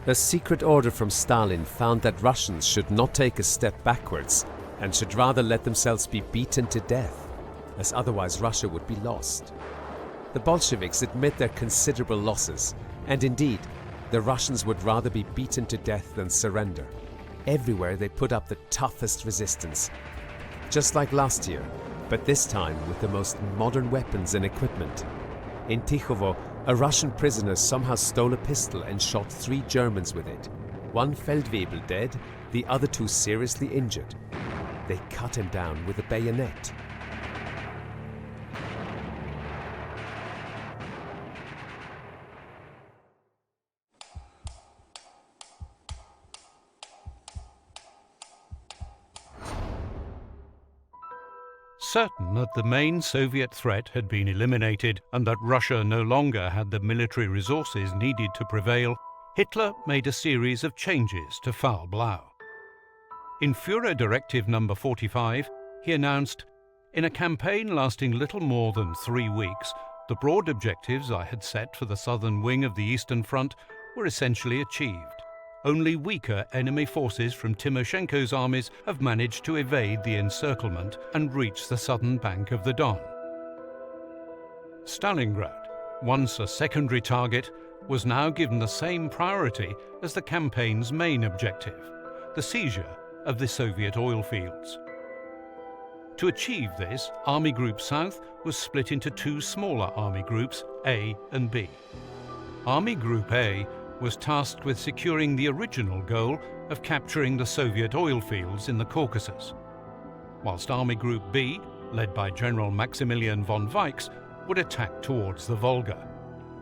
A secret order from Stalin found that Russians should not take a step backwards and should rather let themselves be beaten to death, as otherwise Russia would be lost. The Bolsheviks admit their considerable losses, and indeed, the Russians would rather be beaten to death than surrender. Everywhere they put up the toughest resistance, just like last year, but this time with the most modern weapons and equipment. In Tikhovo, a Russian prisoner somehow stole a pistol and shot 3 Germans with it. One Feldwebel dead, the other 2 seriously injured. They cut him down with a bayonet. Certain that the main Soviet threat had been eliminated and that Russia no longer had the military resources needed to prevail, Hitler made a series of changes to Foul Blau. In Führer Directive No. 45, he announced, "In a campaign lasting little more than 3 weeks, the broad objectives I had set for the southern wing of the Eastern Front were essentially achieved. Only weaker enemy forces from Timoshenko's armies have managed to evade the encirclement and reach the southern bank of the Don." Stalingrad, once a secondary target, was now given the same priority as the campaign's main objective, the seizure of the Soviet oil fields. To achieve this, Army Group South was split into 2 smaller army groups, A and B. Army Group A was tasked with securing the original goal of capturing the Soviet oil fields in the Caucasus, whilst Army Group B, led by General Maximilian von Weichs, would attack towards the Volga,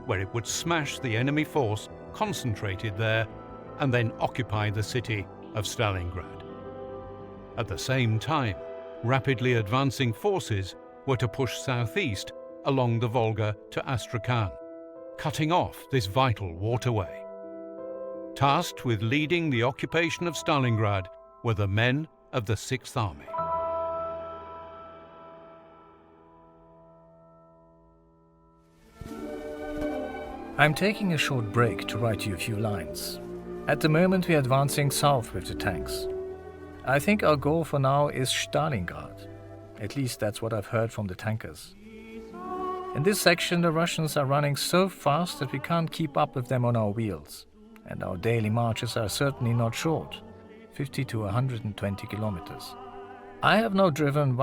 where it would smash the enemy force concentrated there and then occupy the city of Stalingrad. At the same time, rapidly advancing forces were to push southeast along the Volga to Astrakhan, cutting off this vital waterway. Tasked with leading the occupation of Stalingrad were the men of the 6th Army. I'm taking a short break to write you a few lines. At the moment we are advancing south with the tanks. I think our goal for now is Stalingrad. At least that's what I've heard from the tankers. In this section the Russians are running so fast that we can't keep up with them on our wheels. And our daily marches are certainly not short, 50 to 120 kilometers. I have now driven